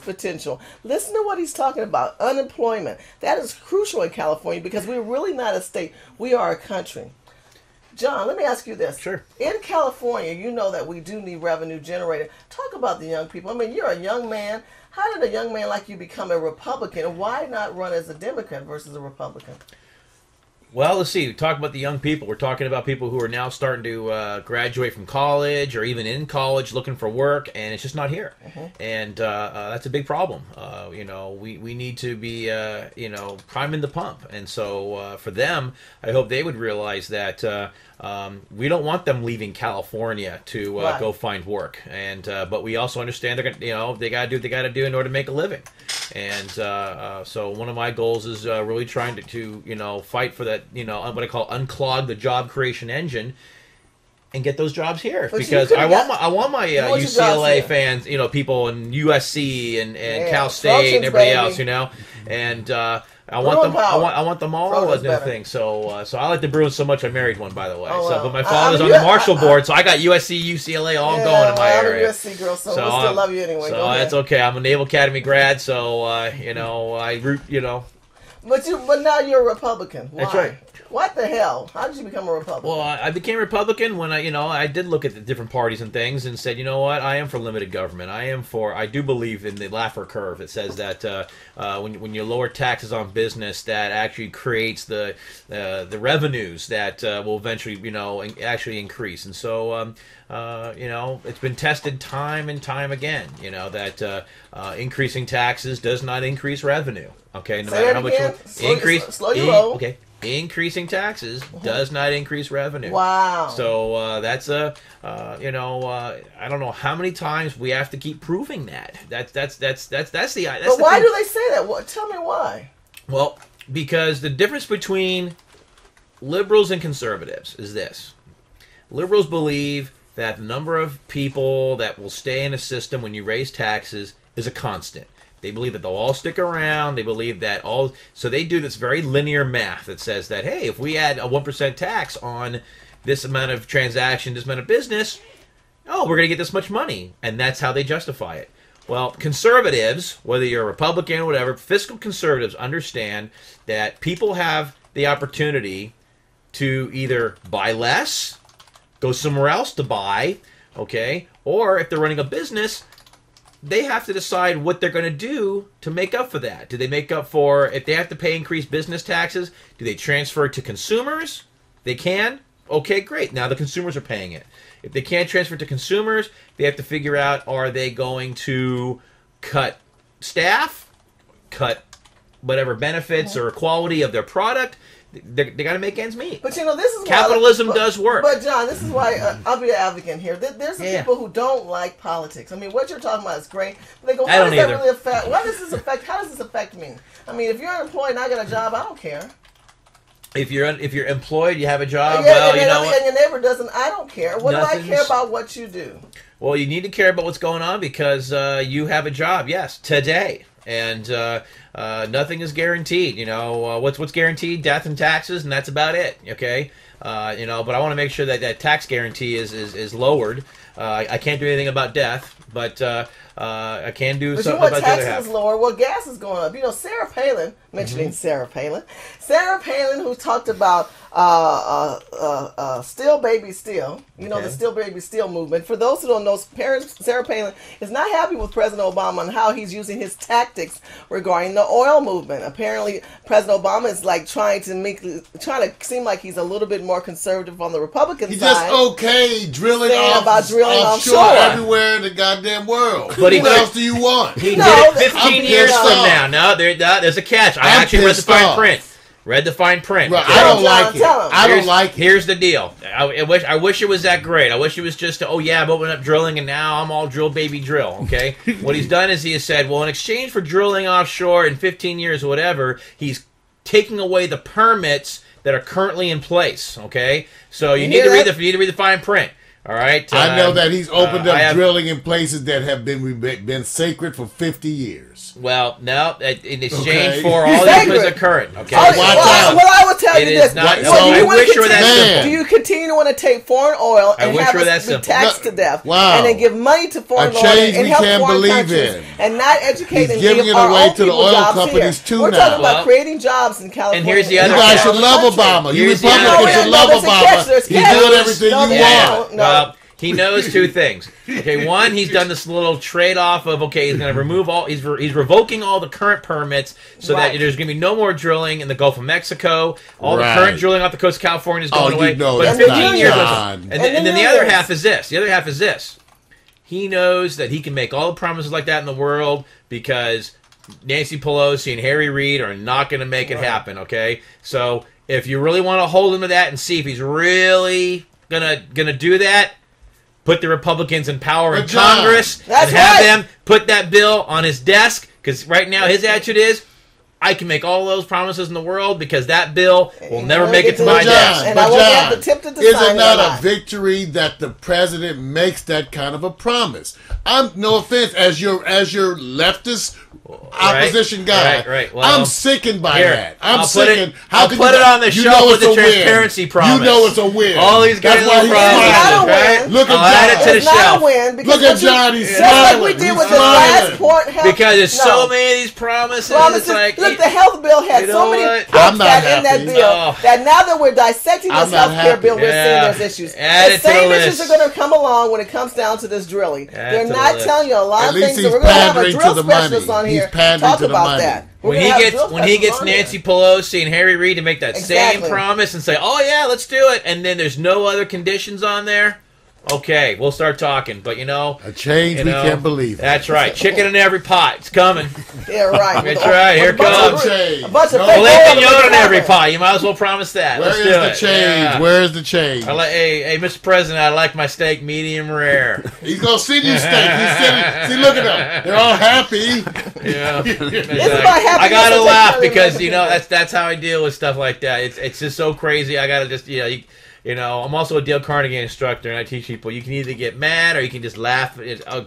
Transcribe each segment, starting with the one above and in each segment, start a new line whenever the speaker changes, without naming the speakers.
growth potential. Listen to what he's talking about. Unemployment. That is crucial in California because we're really not a state. We are a country. John, let me ask you this.
Sure.
In California, you know that we do need revenue generator. Talk about the young people. I mean, you're a young man. How did a young man like you become a Republican? Why not run as a Democrat versus a Republican?
Well, let's see. We talk about the young people. We're talking about people who are now starting to graduate from college or even in college looking for work, and it's just not here. And that's a big problem. We need to be, priming the pump. And so for them, I hope they would realize that we don't want them leaving California to go find work. And but we also understand they're gonna, they got to do what they got to do in order to make a living. And so one of my goals is really trying to fight for that, what I call unclog the job creation engine and get those jobs here. But because I want my UCLA fans, people in USC and Cal State and everybody else, and I want them all as new thing. So I like the Bruins so much I married one, by the way.
Oh, wow.
But my father's on the Marshall board, so I got USC, UCLA all going in my area.
I'm a USC girl, so we'll still love you anyway.
So that's okay. I'm a Naval Academy grad, so I root.
But now you're a Republican. Why?
That's right.
What the hell? How did you become a Republican?
Well, I became a Republican when I did look at the different parties and things and said, you know what, I am for limited government. I do believe in the Laffer curve. It says that when you lower taxes on business, that actually creates the revenues that will eventually, actually increase. And so, it's been tested time and time again, that increasing taxes does not increase revenue. Okay, no matter how much
slow your roll.
Okay. Increasing taxes does not increase revenue.
Wow.
So that's I don't know how many times we have to keep proving that. That's the.
But why do they say that? Tell me why.
Well, because the difference between liberals and conservatives is this: liberals believe that the number of people that will stay in a system when you raise taxes is a constant. They believe that they'll all stick around. They believe that so they do this very linear math that says that, hey, if we add a 1% tax on this amount of transaction, this amount of business, we're going to get this much money. And that's how they justify it. Well, conservatives, whether you're a Republican or whatever, fiscal conservatives understand that people have the opportunity to either buy less, go somewhere else to buy, okay, or if they're running a business, they have to decide what they're going to do to make up for that. Do they make up for, if they have to pay increased business taxes, do they transfer it to consumers? They can? Okay, great. Now the consumers are paying it. If they can't transfer it to consumers, they have to figure out, are they going to cut staff, cut whatever benefits or quality of their product? They got to make ends meet.
But this is
capitalism does work.
But John, this is why I'll be an advocate here. There's some people who don't like politics. I mean, what you're talking about is great. But they go, how does that really affect? How does this affect me? I mean, if you're unemployed and I got a job, I don't care.
If you're employed, you have a job.
And your neighbor doesn't. I don't care. What do I care about what you do?
Well, you need to care about what's going on because you have a job. Yes, today. And nothing is guaranteed. What's guaranteed? Death and taxes, and that's about it. Okay, but I want to make sure that tax guarantee is lowered. I can't do anything about death, but I can do something about the other half.
Taxes is lower. Well, gas is going up. Sarah Palin, mentioning Sarah Palin, who talked about Still Baby Still, the Still Baby Still movement. For those who don't know, Sarah Palin is not happy with President Obama and how he's using his tactics regarding the oil movement. Apparently, President Obama is trying to seem like he's a little bit more conservative on the Republican side.
He's just okay drilling offshore everywhere in the goddamn world.
But
what else do you want?
He did it 15 years from now. No, there's a catch. I actually read the fine print. Read the fine print.
Right, I don't like it. I don't like it.
Here's the deal. I wish it was that great. I wish it was just, I'm opening up drilling and now I'm all drill, baby, drill. Okay? What he's done is he has said, well, in exchange for drilling offshore in 15 years or whatever, he's taking away the permits that are currently in place. Okay? So you need to read the fine print. All right.
I know that he's opened up drilling in places that have been sacred for 50 years.
Well, no, in exchange for all these was occurring. Okay.
Well, I will tell you this.
I wish you were that simple.
Do you continue to want to take foreign oil and have us be taxed to death?
Wow.
And then give money to foreign oil and help foreign countries and not educate and
giving it away to the oil companies too now.
We're talking about creating jobs in California.
And here's the other.
You guys should love Obama. You Republicans should love Obama. He's doing everything you want.
Well, he knows two things. Okay, one, he's done this little trade-off of, okay, he's going to remove all, he's revoking all the current permits so that there's going to be no more drilling in the Gulf of Mexico. All the current drilling off the coast of California is going away.
But
15 years. And then the other half is this. The other half is this. He knows that he can make all the promises like that in the world because Nancy Pelosi and Harry Reid are not going to make it happen, okay? So if you really want to hold him to that and see if he's really gonna do that, put the Republicans in power in Congress and have them put that bill on his desk, because right now his attitude is, I can make all those promises in the world because that bill will never make it to my desk.
And I won't have the tip to decide.
Is it not a victory that the president makes that kind of a promise? No offense, as your leftist opposition guy,
well,
I'm sickened by that.
I'll put it on the show with the transparency promise.
You know it's a win.
All these guys are promises, right?
Look at
John. Add it to the shelf.
Look at John. He's
smiling. Just like we did with the last port.
Because there's so many of these promises. It's like,
look, the health bill had so many hooks in that bill that now that we're dissecting this health care bill, we're seeing there's issues. The same issues are going to come along when it comes down to this drilling. They're not telling you a lot of things. So we're going to have a drill specialist on here talk about that.
When he gets Nancy Pelosi and Harry Reid to make that same promise and say, "Oh yeah, let's do it," and then there's no other conditions on there. Okay, we'll start talking, but
a change we can't believe.
That's right. Chicken in every pot. It's coming.
Yeah, right.
That's right. Here it comes.
A bunch of
Filet mignon in every pot. You might as well promise that.
Where is the change? Where is the change?
Hey, Mr. President, I like my steak medium rare.
He's gonna send you steak. See, look at them. They're all happy.
Yeah. I gotta laugh because that's how I deal with stuff like that. It's just so crazy. I gotta just I'm also a Dale Carnegie instructor, and I teach people you can either get mad or you can just laugh.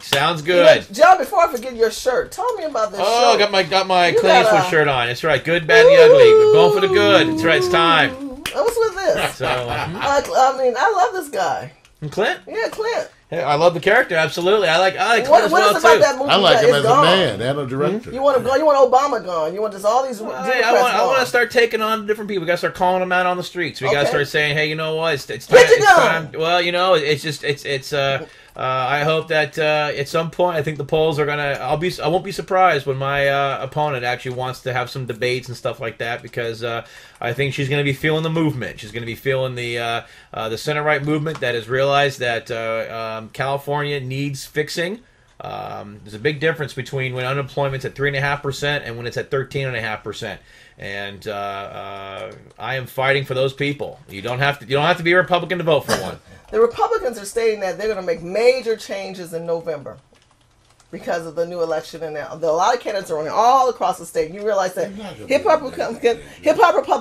Sounds good.
John, before I forget your shirt, tell me about this shirt.
Oh, got my Clint Eastwood shirt on. That's right. Good, bad, the ugly. We're going for the good. That's right. It's time.
What's with this?
So,
I love this guy.
Clint?
Yeah, Clint.
Hey, I love the character. Absolutely. I like Clint
what
as well,
is about that movie?
I like him as a man and a director.
You want Obama gone. You want just all these
I want to start taking on different people. We got to start calling them out on the streets. We got to start saying, hey, you know what? It's time. Well, I hope that at some point, I think the polls are gonna. I won't be surprised when my opponent actually wants to have some debates and stuff like that, because I think she's going to be feeling the movement. She's going to be feeling the center right movement that has realized that California needs fixing. There's a big difference between when unemployment's at 3.5% and when it's at 13.5%. And I am fighting for those people. You don't have to be a Republican to vote for one.
The Republicans are stating that they're going to make major changes in November because of the new election, and a lot of candidates are running all across the state. You realize that Hip-Hop Republican,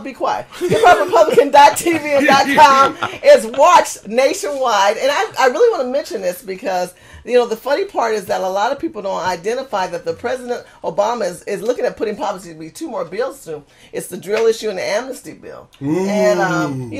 be quiet. HipHopRepublican.tv and .com is watched nationwide, and I really want to mention this because the funny part is that a lot of people don't identify that the President Obama is looking at putting probably be two more bills soon. It's the drill issue and the amnesty bill. Ooh. And,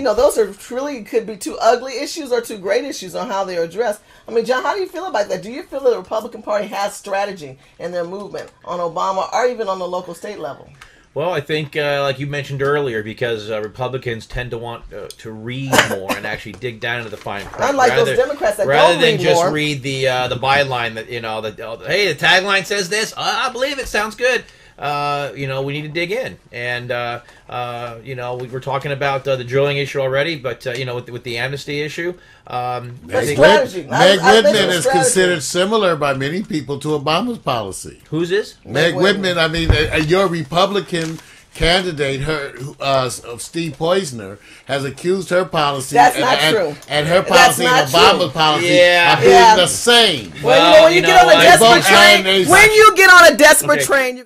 those are really could be two ugly issues or two great issues on how they're addressed. I mean, John, how do you feel about that? Do you feel that the Republican Party has strategy in their movement on Obama or even on the local state level?
Well, I think, like you mentioned earlier, because Republicans tend to want to read more and actually dig down into the fine print.
Unlike those Democrats that
rather
don't
than
read
just
more.
read the byline that hey, the tagline says this. I believe it sounds good. We need to dig in, and we were talking about the drilling issue already, but with the amnesty issue,
Meg Whitman is considered similar by many people to Obama's policy.
Who's this?
Meg Whitman. I mean, your Republican candidate, Steve Poizner, has accused her policy.
That's not true.
And her policy and Obama's policy are being the same.
Well, when you get on a desperate train,